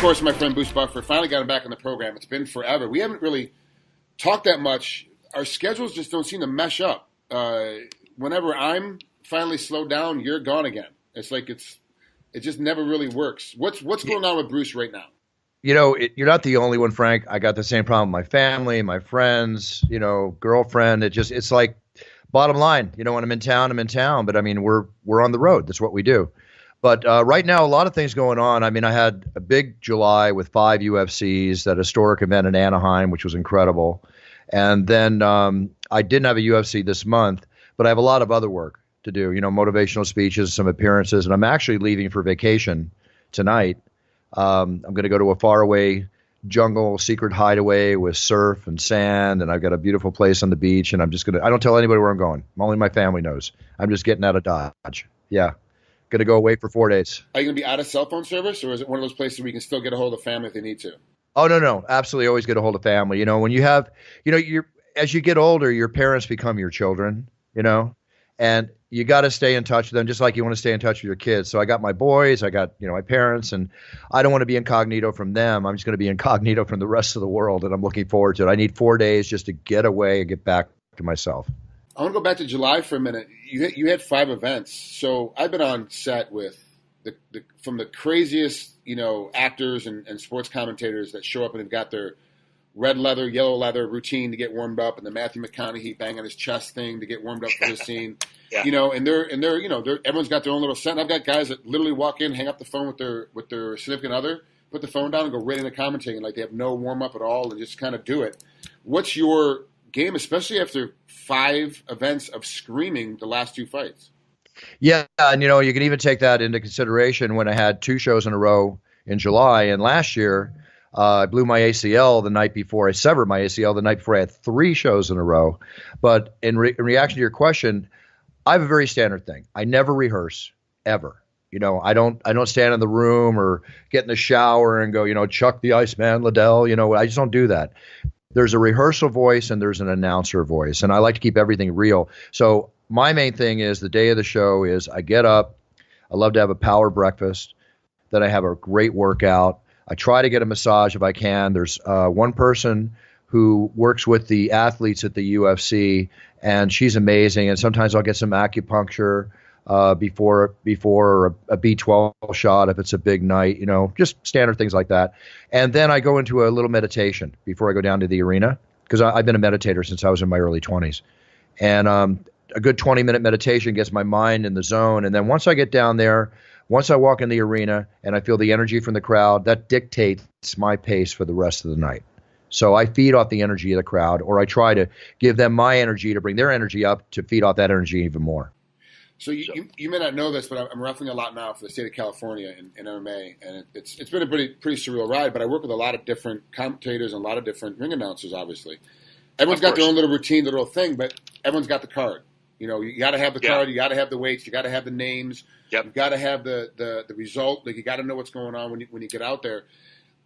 course, my friend Bruce Buffer. Finally got him back on the program. It's been forever. We haven't really talked that much. Our schedules just don't seem to mesh up. Whenever I'm finally slowed down, you're gone again. It's like it just never really works. What's going on with Bruce right now? You're not the only one, Frank. I got the same problem with my family, my friends, girlfriend. It's like bottom line, when I'm in town, I'm in town. But I mean, we're on the road. That's what we do. But right now, a lot of things going on. I mean, I had a big July with 5 UFCs, that historic event in Anaheim, which was incredible. And then I didn't have a UFC this month, but I have a lot of other work to do, motivational speeches, some appearances. And I'm actually leaving for vacation tonight. I'm going to go to a faraway jungle secret hideaway with surf and sand. And I've got a beautiful place on the beach. And I don't tell anybody where I'm going. Only my family knows. I'm just getting out of Dodge. Yeah. Going to go away for 4 days. Are you going to be out of cell phone service, or is it one of those places where you can still get a hold of family if they need to? Oh, no. Absolutely. Always get a hold of family. When you have, as you get older, your parents become your children, and you got to stay in touch with them just like you want to stay in touch with your kids. So I got my boys, I got, my parents, and I don't want to be incognito from them. I'm just going to be incognito from the rest of the world, and I'm looking forward to it. I need 4 days just to get away and get back to myself. I want to go back to July for a minute. You had 5 events. So I've been on set with from the craziest, actors and sports commentators that show up and have got their red leather, yellow leather routine to get warmed up, and the Matthew McConaughey bang on his chest thing to get warmed up for his scene. Yeah. And everyone's got their own little set. And I've got guys that literally walk in, hang up the phone with their significant other, put the phone down, and go right into commentating like they have no warm up at all and just kind of do it. What's your game, especially after 5 events of screaming the last 2 fights? Yeah, and you can even take that into consideration when I had 2 shows in a row in July, and last year I blew my ACL the night before. I severed my ACL the night before. I had 3 shows in a row. But in reaction to your question, I have a very standard thing. I never rehearse ever. I don't stand in the room or get in the shower and go, Chuck the Iceman Liddell. I just don't do that. There's a rehearsal voice and there's an announcer voice, and I like to keep everything real. So my main thing is the day of the show is I get up. I love to have a power breakfast. Then I have a great workout. I try to get a massage if I can. There's one person who works with the athletes at the UFC, and she's amazing. And sometimes I'll get some acupuncture before a B12 shot if it's a big night, just standard things like that. And then I go into a little meditation before I go down to the arena, because I've been a meditator since I was in my early 20s. And a good 20-minute meditation gets my mind in the zone. And then once I get down there, once I walk in the arena and I feel the energy from the crowd, that dictates my pace for the rest of the night. So I feed off the energy of the crowd, or I try to give them my energy to bring their energy up to feed off that energy even more. So you may not know this, but I'm wrestling a lot now for the state of California in MMA, and it's been a pretty surreal ride. But I work with a lot of different commentators and a lot of different ring announcers. Obviously, everyone's got their own little routine, their little thing, but everyone's got the card. You got to have the card, you got to have the weights, you got to have the names, you got to have the result. Like, you got to know what's going on when you get out there.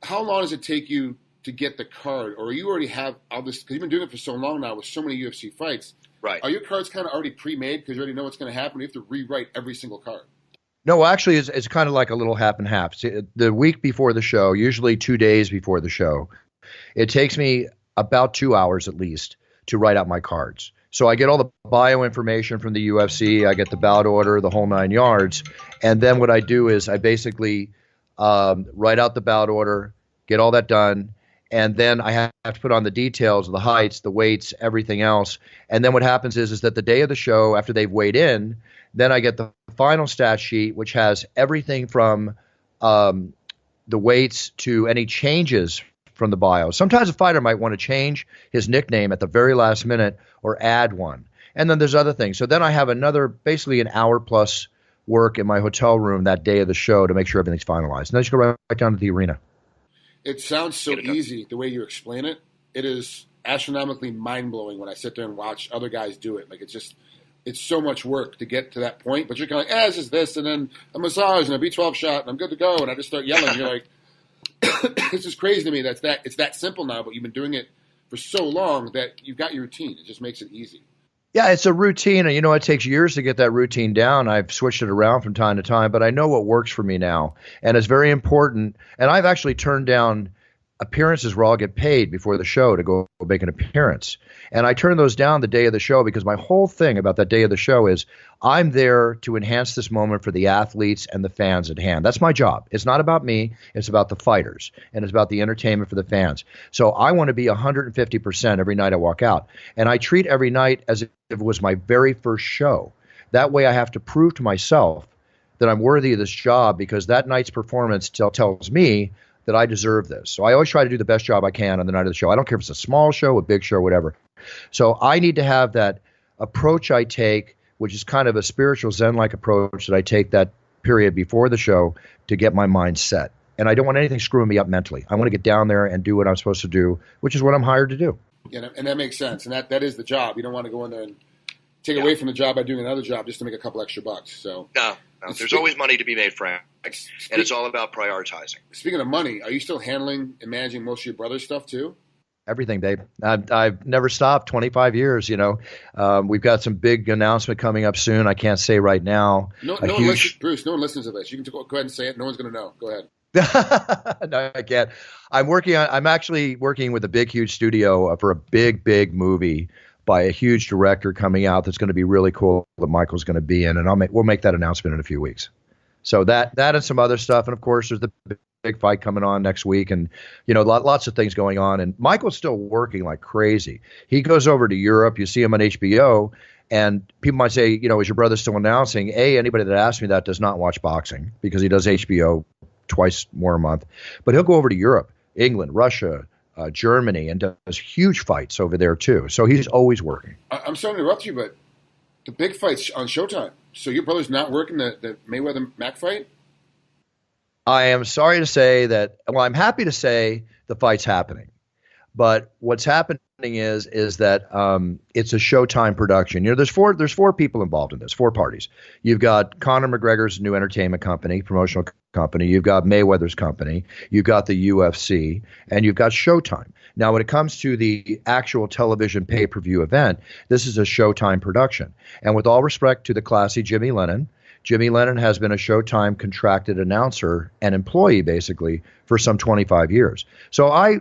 How long does it take you to get the card, or you already have all this? Because you've been doing it for so long now with so many UFC fights. Right. Are your cards kind of already pre-made because you already know what's going to happen? You have to rewrite every single card. No, actually, it's kind of like a little half and half. See, the week before the show, usually 2 days before the show, it takes me about 2 hours at least to write out my cards. So I get all the bio information from the UFC, I get the bout order, the whole 9 yards, and then what I do is I basically write out the bout order, get all that done, and then I have to put on the details, the heights, the weights, everything else. And then what happens is that the day of the show, after they've weighed in, then I get the final stat sheet, which has everything from the weights to any changes from the bio. Sometimes a fighter might want to change his nickname at the very last minute or add one. And then there's other things. So then I have basically an hour plus work in my hotel room that day of the show to make sure everything's finalized. And then I just go right down to the arena. It sounds so easy the way you explain it. It is astronomically mind-blowing when I sit there and watch other guys do it. Like, it's so much work to get to that point. But you're kind of like, this is this, and then a massage and a B12 shot, and I'm good to go. And I just start yelling. You're like, it's just crazy to me that it's that simple now, but you've been doing it for so long that you've got your routine. It just makes it easy. Yeah, it's a routine, and it takes years to get that routine down. I've switched it around from time to time, but I know what works for me now, and it's very important. And I've actually turned down appearances where I'll get paid before the show to go make an appearance, and I turn those down the day of the show because my whole thing about that day of the show is I'm there to enhance this moment for the athletes and the fans at hand. That's my job. It's not about me. It's about the fighters, and it's about the entertainment for the fans. So I want to be 150% every night I walk out, and I treat every night as if it was my very first show. That way I have to prove to myself that I'm worthy of this job because that night's performance tells me that I deserve this. So I always try to do the best job I can on the night of the show. I don't care if it's a small show, a big show, whatever. So I need to have that approach I take, which is kind of a spiritual Zen-like approach that I take that period before the show to get my mind set. And I don't want anything screwing me up mentally. I want to get down there and do what I'm supposed to do, which is what I'm hired to do. Yeah, and that makes sense. And that is the job. You don't want to go in there and take away from the job by doing another job just to make a couple extra bucks. So no, there's always money to be made, Frank, and it's all about prioritizing. Speaking of money, are you still handling and managing most of your brother's stuff too? Everything, babe. I've never stopped. 25 years. We've got some big announcement coming up soon. I can't say right now. Bruce, no one listens to this. You can go ahead and say it. No one's going to know. Go ahead. No, I can't. I'm actually working with a big, huge studio for a big, big movie by a huge director coming out that's going to be really cool that Michael's going to be in, and we'll make that announcement in a few weeks. So that and some other stuff, and of course there's the big fight coming on next week, and lots of things going on. And Michael's still working like crazy. He goes over to Europe. You see him on HBO, and people might say, is your brother still announcing? Anybody that asks me that does not watch boxing because he does HBO twice more a month. But he'll go over to Europe, England, Russia, Germany, and does huge fights over there too. So he's always working. I'm sorry to interrupt you, but the big fight's on Showtime. So your brother's not working the Mayweather-Mac fight? I am sorry to say that. Well, I'm happy to say the fight's happening, but what's happening is that it's a Showtime production. There's four people involved in this, four parties. You've got Conor McGregor's new entertainment company, promotional company. You've got Mayweather's company. You've got the UFC, and you've got Showtime. Now, when it comes to the actual television pay-per-view event, this is a Showtime production. And with all respect to the classy Jimmy Lennon has been a Showtime contracted announcer and employee basically for some 25 years. So I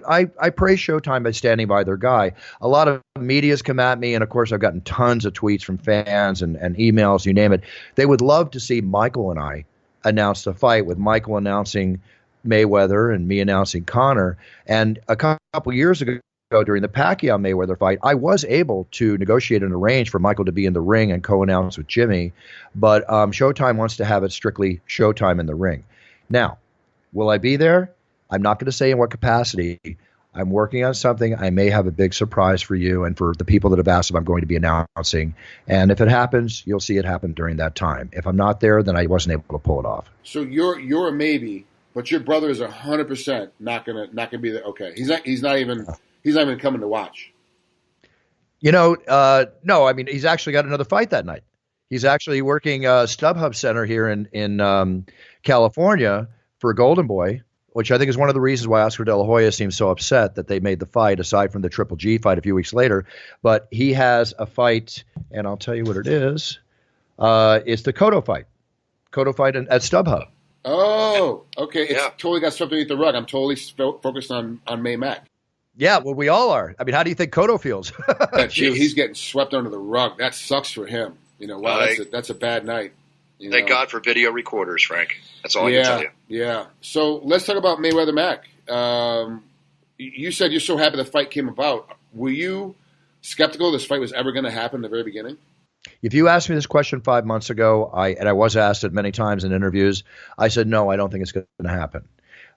praise Showtime by standing by their guy. A lot of media's come at me, and of course I've gotten tons of tweets from fans and emails, you name it. They would love to see Michael and I announce the fight, with Michael announcing Mayweather and me announcing Conor. And a couple years ago, during the Pacquiao-Mayweather fight, I was able to negotiate and arrange for Michael to be in the ring and co-announce with Jimmy, but Showtime wants to have it strictly Showtime in the ring. Now, will I be there? I'm not going to say in what capacity. I'm working on something. I may have a big surprise for you and for the people that have asked if I'm going to be announcing. And if it happens, you'll see it happen during that time. If I'm not there, then I wasn't able to pull it off. So you're a maybe, but your brother is 100% not gonna be there. Okay, he's not even coming to watch. No. I mean, he's actually got another fight that night. He's actually working StubHub Center here in California for Golden Boy, which I think is one of the reasons why Oscar De La Hoya seems so upset that they made the fight, aside from the Triple G fight a few weeks later. But he has a fight, and I'll tell you what it is. It's the Cotto fight. Cotto fight at StubHub. Oh, okay. It's totally got swept underneath the rug. I'm totally focused on May Mac. Yeah, well, we all are. I mean, how do you think Cotto feels? He's getting swept under the rug. That sucks for him. Wow, that's a bad night. Thank God for video recorders, Frank. That's all I can tell you. Yeah. So let's talk about Mayweather Mac. You said you're so happy the fight came about. Were you skeptical this fight was ever going to happen in the very beginning? If you asked me this question 5 months ago, I was asked it many times in interviews, I said, no, I don't think it's going to happen.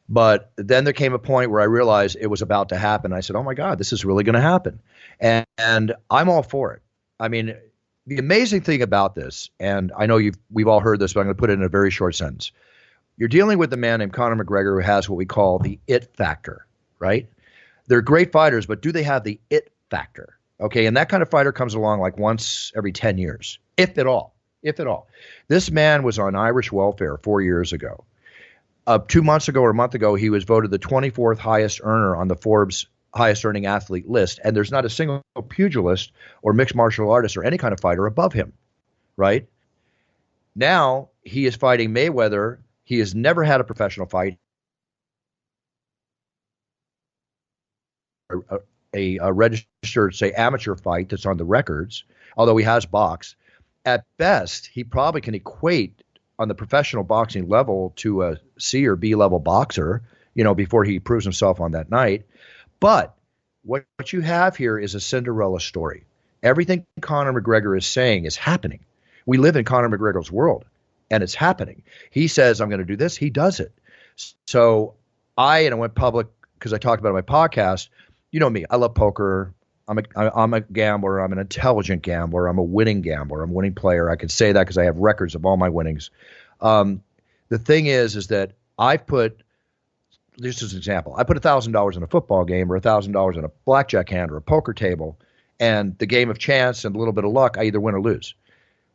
But then there came a point where I realized it was about to happen. I said, oh, my God, this is really going to happen. And I'm all for it. I mean, the amazing thing about this, and I know we've all heard this, but I'm going to put it in a very short sentence. You're dealing with a man named Conor McGregor who has what we call the it factor, right? They're great fighters, but do they have the it factor? Okay, and that kind of fighter comes along like once every 10 years, if at all. This man was on Irish welfare 4 years ago. 2 months ago or a month ago, he was voted the 24th highest earner on the Forbes highest earning athlete list, and there's not a single pugilist or mixed martial artist or any kind of fighter above him, right? Now he is fighting Mayweather. He has never had a professional fight, a registered, say, amateur fight that's on the records, although he has boxed. At best, he probably can equate on the professional boxing level to a C or B level boxer, before he proves himself on that night. But what you have here is a Cinderella story. Everything Conor McGregor is saying is happening. We live in Conor McGregor's world, and it's happening. He says, I'm going to do this. He does it. So I went public because I talked about it on my podcast. You know me. I love poker. I'm a gambler. I'm an intelligent gambler. I'm a winning gambler. I'm a winning player. I can say that because I have records of all my winnings. The thing is that I've put, just as an example, I put $1,000 in a football game or $1,000 in a blackjack hand or a poker table, and the game of chance and a little bit of luck, I either win or lose.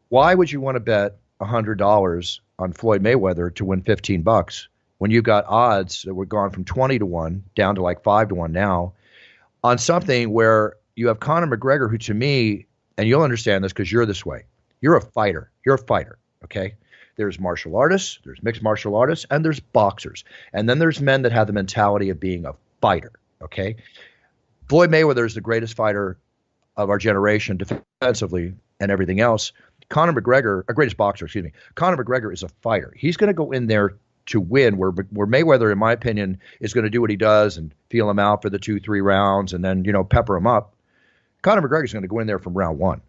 Why would you want to bet $100 on Floyd Mayweather to win $15 when you got odds that were gone from 20 to 1 down to like 5 to 1 now on something where you have Conor McGregor, who to me, and you'll understand this because you're this way, you're a fighter. You're a fighter, okay? There's martial artists, there's mixed martial artists, and there's boxers. And then there's men that have the mentality of being a fighter, okay? Floyd Mayweather is the greatest fighter of our generation defensively and everything else. Conor McGregor, greatest boxer, excuse me. Conor McGregor is a fighter. He's going to go in there to win, where Mayweather, in my opinion, is going to do what he does and feel him out for the 2-3 rounds and then, pepper him up. Conor McGregor is going to go in there from round one.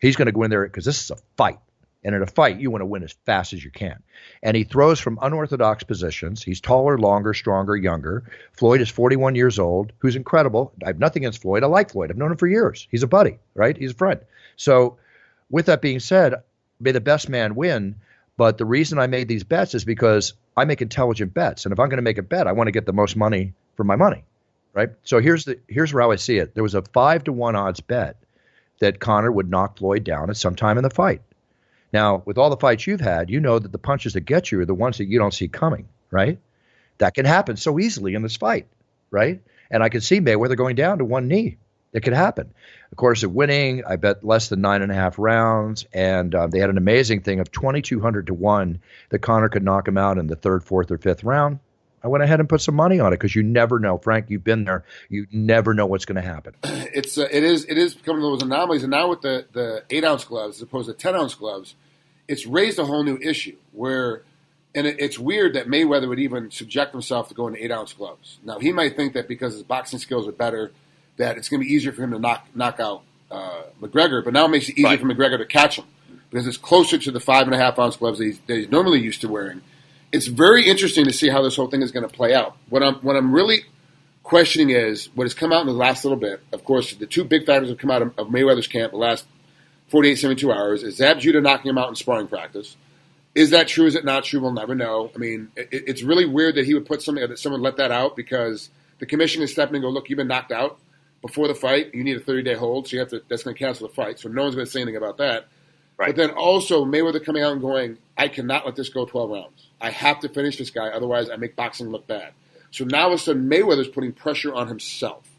He's going to go in there because this is a fight. And in a fight, you want to win as fast as you can. And he throws from unorthodox positions. He's taller, longer, stronger, younger. Floyd is 41 years old, who's incredible. I have nothing against Floyd. I like Floyd. I've known him for years. He's a buddy, right? He's a friend. So with that being said, may the best man win. But the reason I made these bets is because I make intelligent bets. And if I'm going to make a bet, I want to get the most money for my money, right? So here's how I see it. There was a 5-1 odds bet that Conor would knock Floyd down at some time in the fight. Now, with all the fights you've had, you know that the punches that get you are the ones that you don't see coming, right? That can happen so easily in this fight, right? And I could see Mayweather going down to one knee. It could happen. Of course, at winning, I bet less than 9.5 rounds, and they had an amazing thing of 2,200 to 1 that Conor could knock him out in the 3rd, 4th, or 5th round. I went ahead and put some money on it because you never know. Frank, you've been there. You never know what's going to happen. It is becoming those anomalies, and now with the 8-ounce gloves as opposed to 10-ounce gloves, it's raised a whole new issue where, and it's weird that Mayweather would even subject himself to going to 8-ounce gloves. Now, he might think that because his boxing skills are better, that it's going to be easier for him to knock out McGregor, but now it makes it easier for McGregor to catch him because it's closer to the 5.5-ounce gloves that he's normally used to wearing. It's very interesting to see how this whole thing is going to play out. What I'm really questioning is what has come out in the last little bit. Of course, the two big factors have come out of Mayweather's camp the last 48, 72 hours. Is Zab Judah knocking him out in sparring practice? Is that true? Is it not true? We'll never know. I mean, it's really weird that he would put something, that someone let that out because the commission is stepping and go, look, you've been knocked out before the fight. You need a 30-day hold, so that's going to cancel the fight. So no one's going to say anything about that. Right. But then also Mayweather coming out and going, I cannot let this go 12 rounds. I have to finish this guy, otherwise I make boxing look bad. So now all of a sudden Mayweather's putting pressure on himself.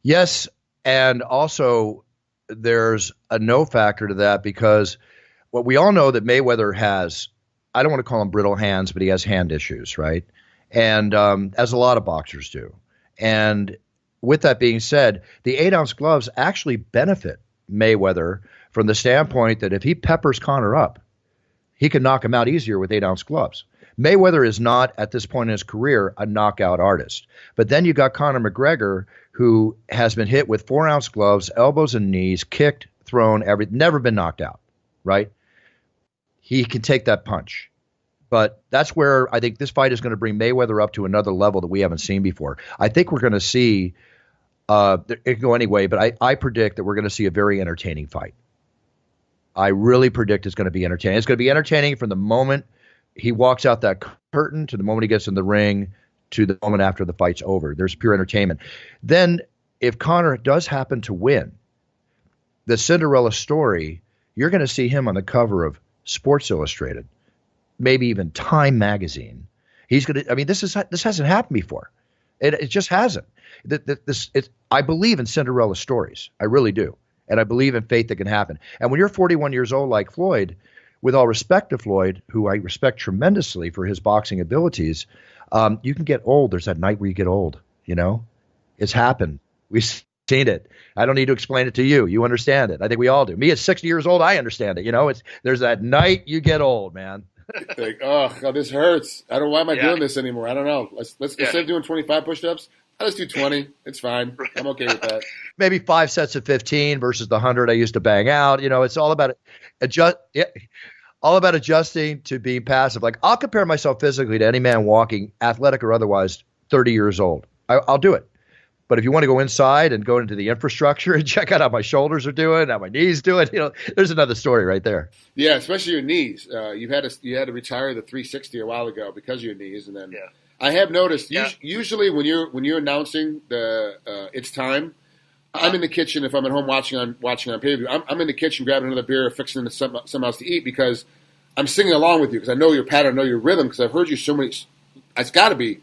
Yes, and also there's a no factor to that because what we all know that Mayweather has, I don't want to call him brittle hands, but he has hand issues, right? And as a lot of boxers do. And with that being said, the 8-ounce gloves actually benefit Mayweather from the standpoint that if he peppers Conor up, he can knock him out easier with 8-ounce gloves. Mayweather is not, at this point in his career, a knockout artist. But then you got Conor McGregor, who has been hit with 4-ounce gloves, elbows and knees, kicked, thrown, never been knocked out, right? He can take that punch. But that's where I think this fight is going to bring Mayweather up to another level that we haven't seen before. I think we're going to see, it can go anyway, but I predict that we're going to see a very entertaining fight. I really predict it's going to be entertaining. It's going to be entertaining from the moment he walks out that curtain to the moment he gets in the ring to the moment after the fight's over. There's pure entertainment. Then if Conor does happen to win, the Cinderella story, you're going to see him on the cover of Sports Illustrated, maybe even Time magazine. He's going to, I mean, this hasn't happened before. It just hasn't. I believe in Cinderella stories. I really do. And I believe in faith that can happen. And when you're 41 years old like Floyd, with all respect to Floyd, who I respect tremendously for his boxing abilities, you can get old. There's that night where you get old, you know? It's happened. We've seen it. I don't need to explain it to you. You understand it. I think we all do. Me at 60 years old, I understand it. You know, there's that night you get old, man. Like, oh, God, this hurts. I don't know why am I doing this anymore. I don't know. Let's instead of doing 25 push-ups, I just do 20. It's fine. I'm okay with that. Maybe 5 sets of 15 versus the 100 I used to bang out. You know, it's all about adjusting to being passive. Like, I'll compare myself physically to any man walking, athletic or otherwise, 30 years old. I'll do it. But if you want to go inside and go into the infrastructure and check out how my shoulders are doing, how my knees doing, you know, there's another story right there. Yeah, especially your knees. You had to retire the 360 a while ago because of your knees, and then I have noticed usually when you're announcing the it's time, I'm in the kitchen if I'm at home watching on pay-per-view. I'm in the kitchen grabbing another beer, fixing something else to eat because I'm singing along with you because I know your pattern, I know your rhythm because I've heard you so many. It's got to be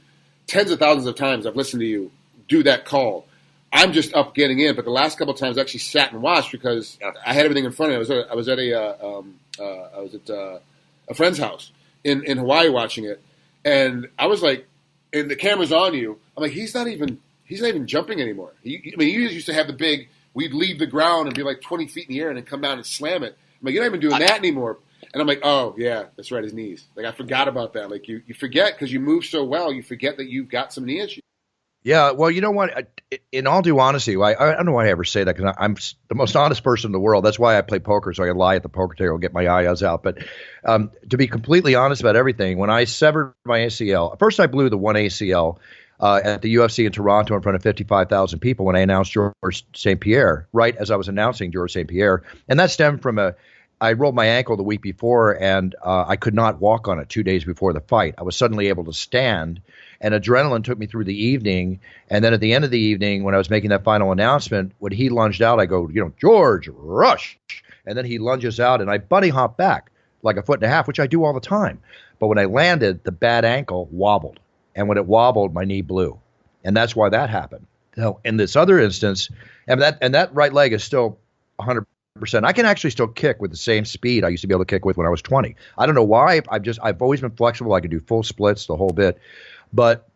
tens of thousands of times I've listened to you do that call. I'm just up getting in, but the last couple of times I actually sat and watched because I had everything in front of me. I was at a friend's house in Hawaii watching it, and I was like, and the camera's on you. I'm like, he's not even jumping anymore. You used to have the big. We'd leave the ground and be like 20 feet in the air and then come down and slam it. I'm like, you're not even doing that anymore. And I'm like, oh yeah, that's right, his knees. Like I forgot about that. Like you forget because you move so well, you forget that you've got some knee issues. Yeah, well, you know what? In all due honesty, I don't know why I ever say that because I'm the most honest person in the world. That's why I play poker, so I can lie at the poker table and get my eyes out. But to be completely honest about everything, when I severed my ACL, first I blew the one ACL at the UFC in Toronto in front of 55,000 people when I announced Georges St. Pierre, right as I was announcing Georges St. Pierre. And that stemmed from I rolled my ankle the week before, and I could not walk on it 2 days before the fight. I was suddenly able to stand, and adrenaline took me through the evening. And then at the end of the evening, when I was making that final announcement, when he lunged out, I go, George, rush. And then he lunges out, and I bunny hop back like a foot and a half, which I do all the time. But when I landed, the bad ankle wobbled. And when it wobbled, my knee blew. And that's why that happened. Now, in this other instance, and that right leg is still 100%. I can actually still kick with the same speed I used to be able to kick with when I was 20. I don't know why. I've always been flexible. I can do full splits, the whole bit. But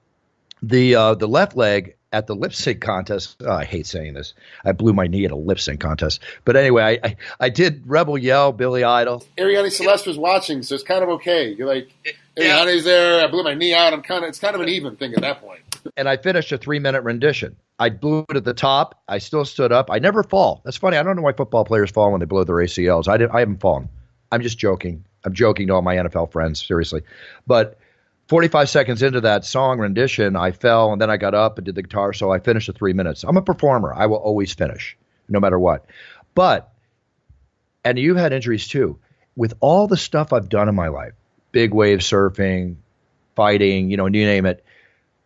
the left leg at the lip sync contest, I hate saying this. I blew my knee at a lip sync contest. But anyway, I did Rebel Yell, Billy Idol. Ariane Celeste was watching, so it's kind of okay. You're like, Ariane's there. I blew my knee out. It's kind of an even thing at that point. And I finished a 3-minute rendition. I blew it at the top. I still stood up. I never fall. That's funny. I don't know why football players fall when they blow their ACLs. I haven't fallen. I'm just joking. I'm joking to all my NFL friends, seriously. But 45 seconds into that song rendition, I fell, and then I got up and did the guitar, so I finished the 3 minutes. I'm a performer. I will always finish, no matter what. But, and you've had injuries too. With all the stuff I've done in my life, big wave surfing, fighting, you name it,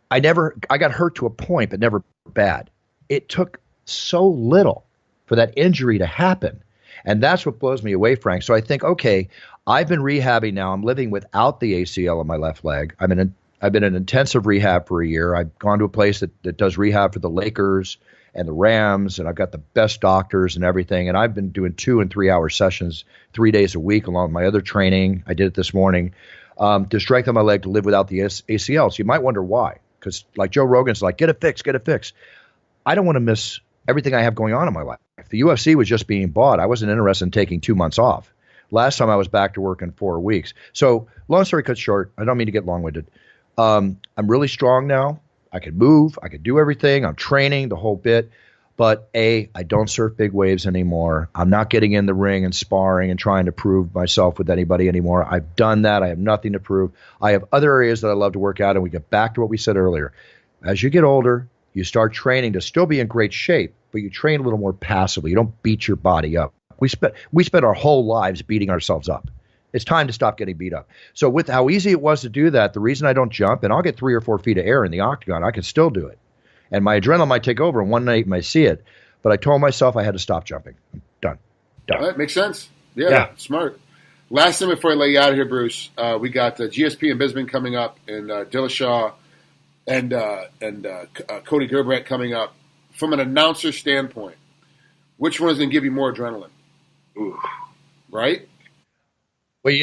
I got hurt to a point, but never bad. It took so little for that injury to happen. And that's what blows me away, Frank. So I think, okay, I've been rehabbing now. I'm living without the ACL on my left leg. I've been in intensive rehab for a year. I've gone to a place that does rehab for the Lakers and the Rams, and I've got the best doctors and everything. And I've been doing 2 and 3 hour sessions 3 days a week along with my other training. I did it this morning to strengthen my leg to live without the ACL. So you might wonder why. Because like Joe Rogan's like, get it fixed. I don't want to miss everything I have going on in my life. If the UFC was just being bought, I wasn't interested in taking 2 months off. Last time I was back to work in 4 weeks. So long story cut short, I don't mean to get long-winded. I'm really strong now. I can move. I can do everything. I'm training the whole bit. But I don't surf big waves anymore. I'm not getting in the ring and sparring and trying to prove myself with anybody anymore. I've done that. I have nothing to prove. I have other areas that I love to work out, and we get back to what we said earlier. As you get older, you start training to still be in great shape, but you train a little more passively. You don't beat your body up. We spent our whole lives beating ourselves up. It's time to stop getting beat up. So with how easy it was to do that, the reason I don't jump, and I'll get 3 or 4 feet of air in the octagon, I can still do it. And my adrenaline might take over, and one night you might see it. But I told myself I had to stop jumping. I'm done. All right, makes sense. Yeah, smart. Last thing before I lay you out of here, Bruce, we got GSP and Bisping coming up in Dillashaw. Cody Garbrandt coming up. From an announcer standpoint, which one is going to give you more adrenaline? Ooh. Right? Well,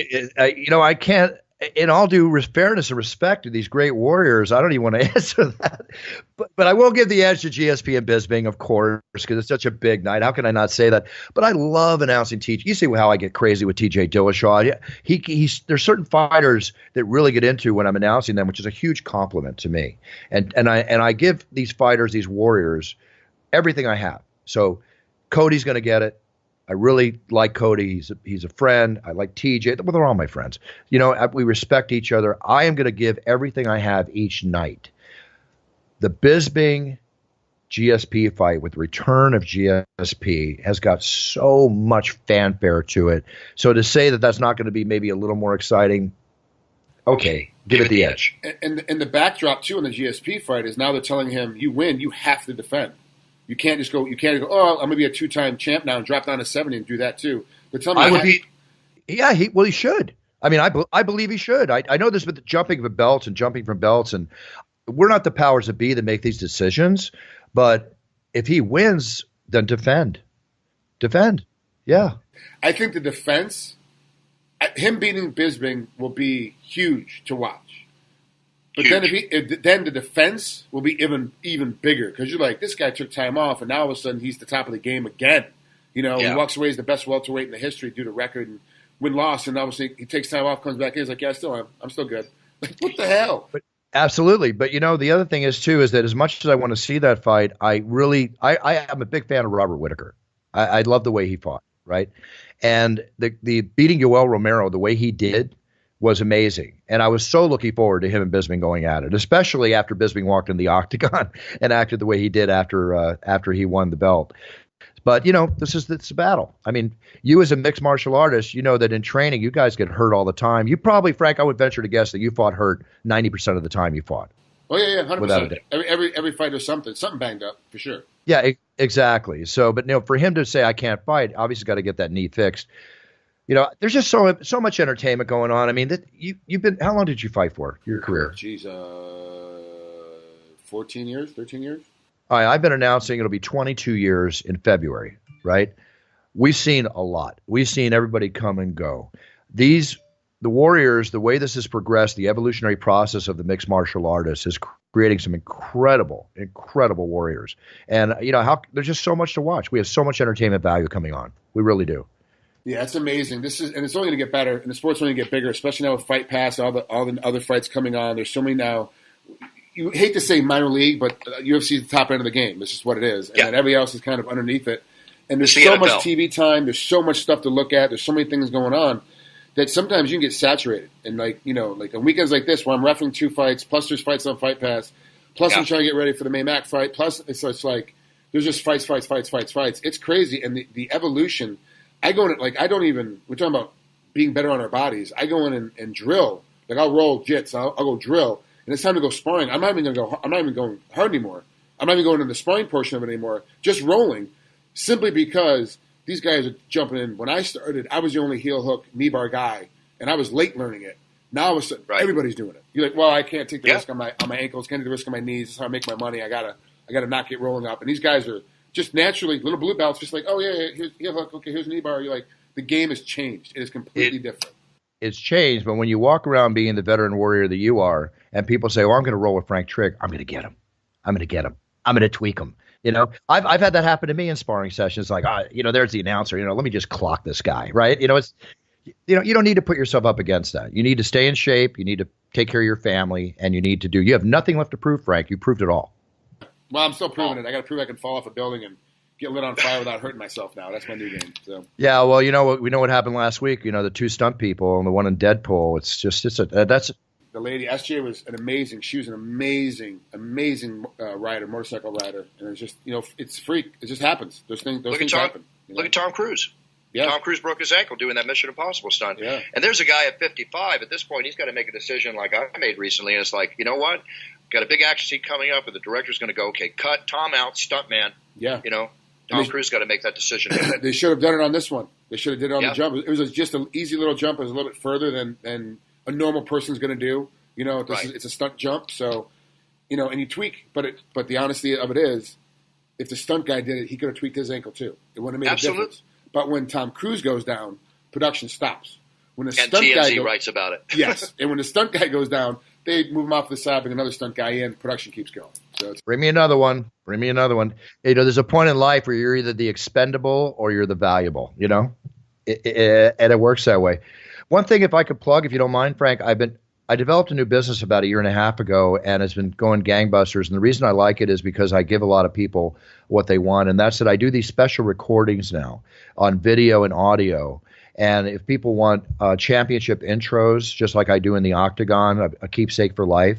I can't. In all due fairness and respect to these great warriors, I don't even want to answer that. But I will give the edge to GSP and Bisping, of course, because it's such a big night. How can I not say that? But I love announcing TJ. You see how I get crazy with TJ Dillashaw. There's certain fighters that really get into when I'm announcing them, which is a huge compliment to me. And I give these fighters, these warriors, everything I have. So Cody's going to get it. I really like Cody. He's a friend. I like TJ. Well, they're all my friends. We respect each other. I am going to give everything I have each night. The Bisping GSP fight with the return of GSP has got so much fanfare to it. So to say that that's not going to be maybe a little more exciting, okay, give it the edge. And the backdrop too in the GSP fight is now they're telling him, you win, you have to defend. You can't just go. You can't go. Oh, I'm gonna be a 2-time champ now and drop down to 70 and do that too. But tell me, he should. I mean, I believe he should. I know this with the jumping from belts and jumping from belts, and we're not the powers that be that make these decisions. But if he wins, then defend. Yeah. I think the defense, him beating Bisping will be huge to watch. But then the defense will be even bigger because you're like, this guy took time off, and now all of a sudden he's the top of the game again. He walks away as the best welterweight in the history due to record and win-loss, and obviously he takes time off, comes back in, he's like, yeah, I'm still good. Like, what the hell? Absolutely. But, the other thing is, too, is that as much as I want to see that fight, I am a big fan of Robert Whittaker. I love the way he fought, right? And the beating Yoel Romero the way he did was amazing. And I was so looking forward to him and Bisping going at it, especially after Bisping walked in the octagon and acted the way he did after he won the belt. But, it's a battle. I mean, you as a mixed martial artist, you know that in training, you guys get hurt all the time. You probably, Frank, I would venture to guess that you fought hurt 90% of the time you fought. Oh, yeah, 100%. Every fight there's something banged up, for sure. Yeah, exactly. So, but, for him to say I can't fight, obviously got to get that knee fixed. There's just so much entertainment going on. I mean, you've been. How long did you fight for your career? Geez, 14 years, 13 years. All right, I've been announcing it'll be 22 years in February. Right? We've seen a lot. We've seen everybody come and go. The Warriors, the way this has progressed, the evolutionary process of the mixed martial artists is creating some incredible warriors. And there's just so much to watch. We have so much entertainment value coming on. We really do. Yeah, it's amazing. And it's only going to get better, and the sport's only going to get bigger, especially now with Fight Pass, all the other fights coming on. There's so many now. You hate to say minor league, but UFC is the top end of the game. This is what it is, and then everybody else is kind of underneath it. And there's so much TV time. There's so much stuff to look at. There's so many things going on that sometimes you can get saturated. And like on weekends like this, where I'm refereeing 2 fights, plus there's fights on Fight Pass, plus I'm trying to get ready for the Maymac fight, plus it's like there's just fights. It's crazy, and the evolution. I go in we're talking about being better on our bodies. I go in and drill. Like I'll roll jits. I'll go drill. And it's time to go sparring. I'm not even going hard anymore. I'm not even going to the sparring portion of it anymore. Just rolling. Simply because these guys are jumping in. When I started, I was the only heel hook, knee bar guy. And I was late learning it. Now all of a sudden, everybody's doing it. You're like, well, I can't take the risk on my ankles. Can't take the risk on my knees. This is how I make my money. I gotta not get rolling up. And these guys are just naturally, little blue belts, just like, oh, yeah, here's heel hook, okay, here's knee bar. You're like, the game has changed. It is completely different. It's changed, but when you walk around being the veteran warrior that you are, and people say, oh, I'm going to roll with Frank Trigg, I'm going to get him. I'm going to tweak him. I've had that happen to me in sparring sessions. Like, there's the announcer, let me just clock this guy, right? You don't need to put yourself up against that. You need to stay in shape. You need to take care of your family, and you have nothing left to prove, Frank. You proved it all. Well, I'm still proving it. I got to prove I can fall off a building and get lit on fire without hurting myself now. That's my new game. So. Yeah, well, we know what happened last week. The 2 stunt people and the one in Deadpool. That's the lady. SJ was an amazing. She was an amazing rider, motorcycle rider, and it's just it's freak. It just happens. Those things happen. Look at Tom Cruise. Yeah. Tom Cruise broke his ankle doing that Mission Impossible stunt. Yeah. And there's a guy at 55. At this point, he's got to make a decision like I made recently. And it's like, you know what? Got a big action scene coming up, and the director's going to go, okay, cut Tom out, stuntman. Yeah. Tom Cruise got to make that decision. They should have done it on this one. They should have did it on the jump. It was just an easy little jump. It was a little bit further than a normal person's going to do. It's a stunt jump. So, and you tweak, but the honesty of it is, if the stunt guy did it, he could have tweaked his ankle too. It wouldn't have made a difference. But when Tom Cruise goes down, production stops. When the stunt TMZ guy writes about it. Yes, and when the stunt guy goes down, they move him off the side, bring another stunt guy in, production keeps going. So bring me another one. There's a point in life where you're either the expendable or you're the valuable, and it works that way. One thing, if I could plug, if you don't mind, Frank, I developed a new business about a year and a half ago, and it's been going gangbusters. And the reason I like it is because I give a lot of people what they want, and that's that I do these special recordings now on video and audio. And if people want championship intros, just like I do in the Octagon, a keepsake for life,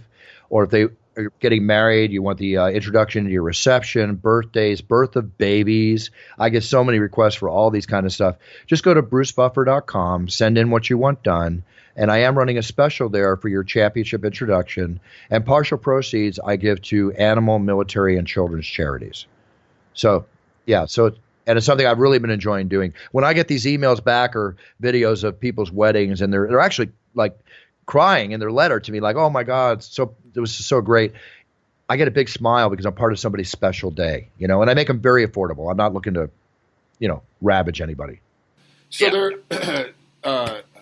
or if they are getting married, you want the introduction to your reception, birthdays, birth of babies. I get so many requests for all these kind of stuff. Just go to brucebuffer.com, send in what you want done. And I am running a special there for your championship introduction. And partial proceeds I give to animal, military, and children's charities. So, yeah, and it's something I've really been enjoying doing. When I get these emails back or videos of people's weddings, and they're actually like crying in their letter to me, like, "Oh my God, it was so great." I get a big smile because I'm part of somebody's special day, and I make them very affordable. I'm not looking to, ravage anybody. So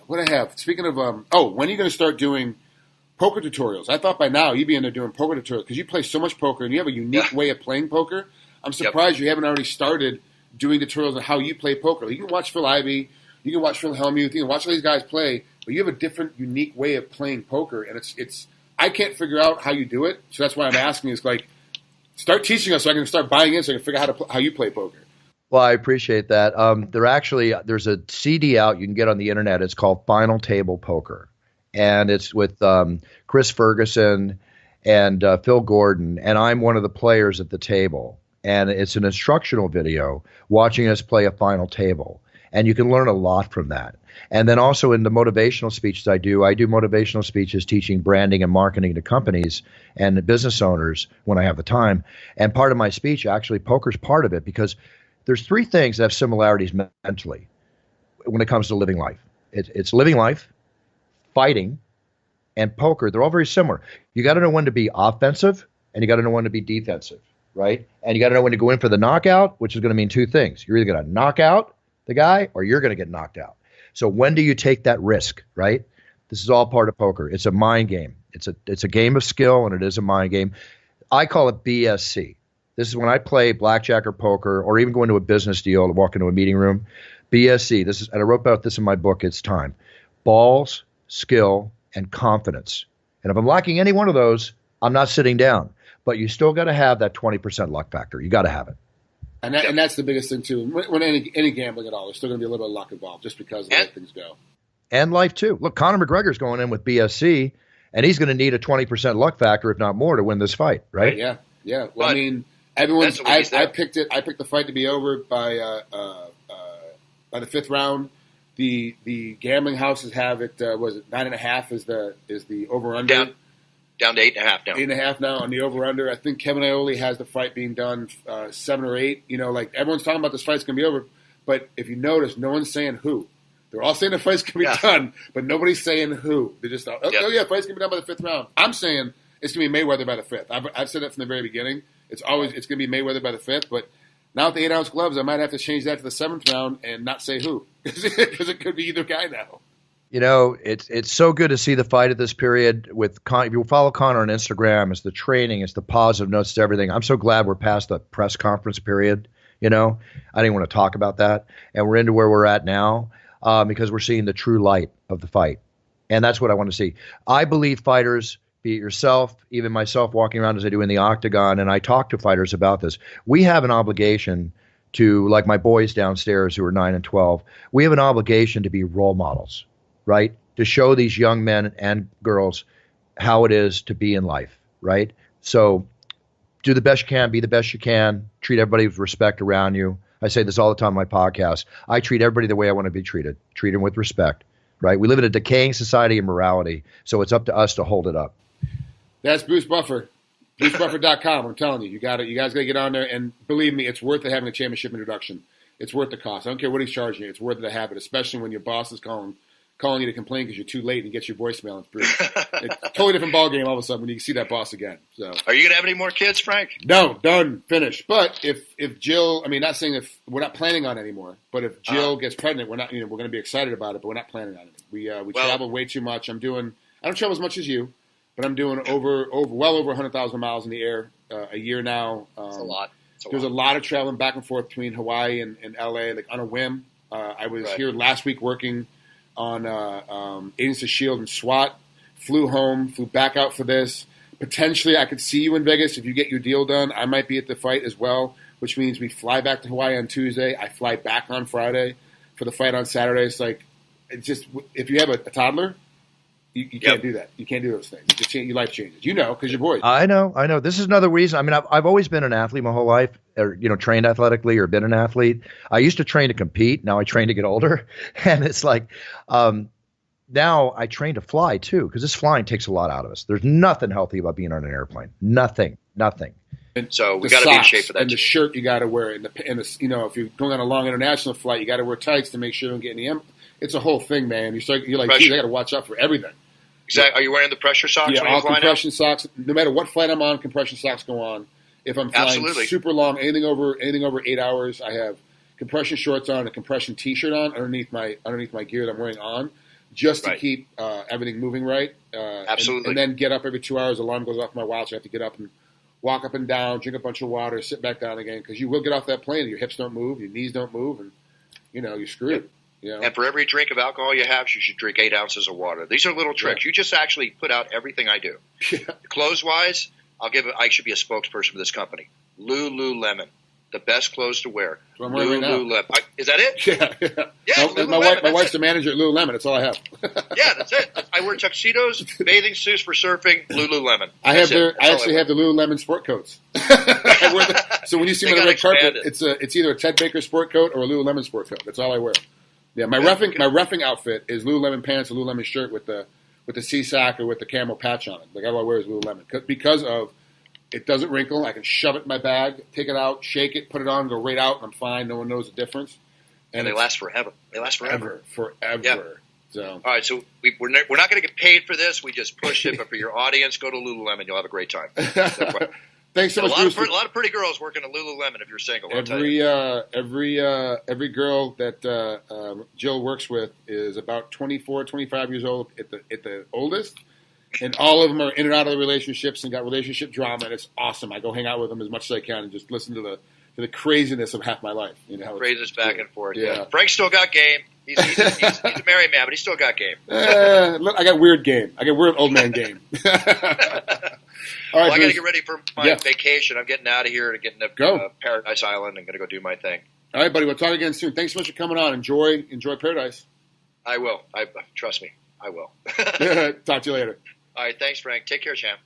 what I have, speaking of, when are you going to start doing poker tutorials? I thought by now you'd be in there doing poker tutorials because you play so much poker and you have a unique way of playing poker. I'm surprised you haven't already started doing tutorials on how you play poker. You can watch Phil Ivey, you can watch Phil Hellmuth, you can watch all these guys play, but you have a different, unique way of playing poker, and it's I can't figure out how you do it, so that's why I'm asking. Is like, start teaching us so I can start buying in, so I can figure out how you play poker. Well, I appreciate that. There's a CD out you can get on the internet. It's called Final Table Poker, and it's with Chris Ferguson and Phil Gordon, and I'm one of the players at the table. And it's an instructional video watching us play a final table. And you can learn a lot from that. And then also in the motivational speeches I do motivational speeches teaching branding and marketing to companies and business owners when I have the time. And part of my speech, actually, poker's part of it, because there's three things that have similarities mentally when it comes to living life. It's living life, fighting, and poker. They're all very similar. You got to know when to be offensive, and you got to know when to be defensive. Right? And you got to know when to go in for the knockout, which is going to mean two things. You're either going to knock out the guy or you're going to get knocked out. So when do you take that risk, right? This is all part of poker. It's a mind game. It's a game of skill, and it is a mind game. I call it BSC. This is when I play blackjack or poker or even go into a business deal or walk into a meeting room. BSC. And I wrote about this in my book, It's Time. Balls, skill, and confidence. And if I'm lacking any one of those, I'm not sitting down. But you still got to have that 20% luck factor. You got to have it. And that's the biggest thing, too. When any gambling at all, there's still going to be a little bit of luck involved just because of the way things go. And life, too. Look, Conor McGregor's going in with BSC, and he's going to need a 20% luck factor, if not more, to win this fight, right? Yeah. Well, but I mean, I picked the fight to be over by the fifth round. The gambling houses have it, was it 9.5 is the over-under? Down to 8.5 now. 8.5 now on the over-under. I think Kevin Iole has the fight being done 7 or 8. Everyone's talking about this fight's going to be over. But if you notice, no one's saying who. They're all saying the fight's going to be done, but nobody's saying who. They just thought, fight's going to be done by the fifth round. I'm saying it's going to be Mayweather by the fifth. I've said that from the very beginning. It's going to be Mayweather by the fifth. But now with the 8-ounce gloves, I might have to change that to the 7th round and not say who. Because it could be either guy now. It's so good to see the fight at this period with if you follow Conor on Instagram, it's the training, it's the positive notes, it's everything. I'm so glad we're past the press conference period. I didn't want to talk about that. And we're into where we're at now because we're seeing the true light of the fight. And that's what I want to see. I believe fighters, be it yourself, even myself walking around as I do in the Octagon, and I talk to fighters about this. We have an obligation to, like my boys downstairs who are 9 and 12, we have an obligation to be role models. Right? To show these young men and girls how it is to be in life, right? So do the best you can, be the best you can, treat everybody with respect around you. I say this all the time on my podcast. I treat everybody the way I want to be treated. Treat them with respect, right? We live in a decaying society of morality, so it's up to us to hold it up. That's Bruce Buffer. BruceBuffer.com. I'm telling you, you guys got to get on there, and believe me, it's worth it having a championship introduction. It's worth the cost. I don't care what he's charging you. It's worth it to have it, especially when your boss is calling calling you to complain because you're too late and gets your voicemail. It's pretty, it's a totally different ball game all of a sudden when you see that boss again. So, are you going to have any more kids, Frank? No, done, finished. But if Jill, I mean, not saying if we're not planning on anymore, but if Jill gets pregnant, we're not, we're going to be excited about it, but we're not planning on it. We travel way too much. I don't travel as much as you, but I'm doing well over 100,000 miles in the air a year now. That's a lot. There's a lot of traveling back and forth between Hawaii and LA, like on a whim. I was here last week working on Agents of S.H.I.E.L.D. and SWAT, flew home, flew back out for this. Potentially, I could see you in Vegas if you get your deal done. I might be at the fight as well, which means we fly back to Hawaii on Tuesday. I fly back on Friday for the fight on Saturday. It's like, it's just, if you have a toddler, you can't do that. You can't do those things. Your life changes. You know, because you're bored. I know. This is another reason. I mean, I've always been an athlete my whole life, or trained athletically, or been an athlete. I used to train to compete. Now I train to get older, and it's like now I train to fly too, because this flying takes a lot out of us. There's nothing healthy about being on an airplane. Nothing. And so we got to be in shape for that. And the shirt you got to wear, and the if you're going on a long international flight, you got to wear tights to make sure you don't get any. It's a whole thing, man. You're like, geez, I got to watch out for everything. Exactly. Are you wearing the pressure socks? Yeah, when you all fly compression socks. No matter what flight I'm on, compression socks go on. If I'm flying super long, anything over 8 hours, I have compression shorts on, a compression T-shirt on underneath my gear that I'm wearing on, just to keep everything moving right. Absolutely. And then get up every 2 hours. Alarm goes off my watch. I have to get up and walk up and down, drink a bunch of water, sit back down again, because you will get off that plane. Your hips don't move, your knees don't move, and you're screwed. Yeah. And for every drink of alcohol you have, you should drink 8 ounces of water. These are little tricks. You just actually put out everything I do. Clothes-wise, I should be a spokesperson for this company. Lululemon, the best clothes to wear. That's what I'm wearing right now. Is that it? Yeah. My wife's the manager at Lululemon. That's all I have. Yeah, that's it. I wear tuxedos, bathing suits for surfing, Lululemon. I actually have the Lululemon sport coats. So when you see me on the red carpet, it's either a Ted Baker sport coat or a Lululemon sport coat. That's all I wear. Yeah, my roughing outfit is Lululemon pants, a Lululemon shirt with the C-sack or with the camel patch on it. Like all I wear is Lululemon because of it doesn't wrinkle. I can shove it in my bag, take it out, shake it, put it on, go right out, and I'm fine. No one knows the difference. And they last forever. Forever. Yeah. So all right, so we're not going to get paid for this. We just push it, but for your audience, go to Lululemon. You'll have a great time. Thanks so much, Bruce. A lot of pretty girls working at Lululemon if you're single. Every girl that Jill works with is about 24, 25 years old at the oldest, and all of them are in and out of the relationships and got relationship drama, and it's awesome. I go hang out with them as much as I can and just listen to the craziness of half my life. Craziness back and forth. Yeah. Frank still got game. He's a married man, but he's still got game. I got weird game. I got weird old man game. All right, I got to get ready for my vacation. I'm getting out of here to get into Paradise Island. I'm going to go do my thing. All right, buddy. We'll talk again soon. Thanks so much for coming on. Enjoy Paradise. I will. Trust me. I will. Talk to you later. All right. Thanks, Frank. Take care, champ.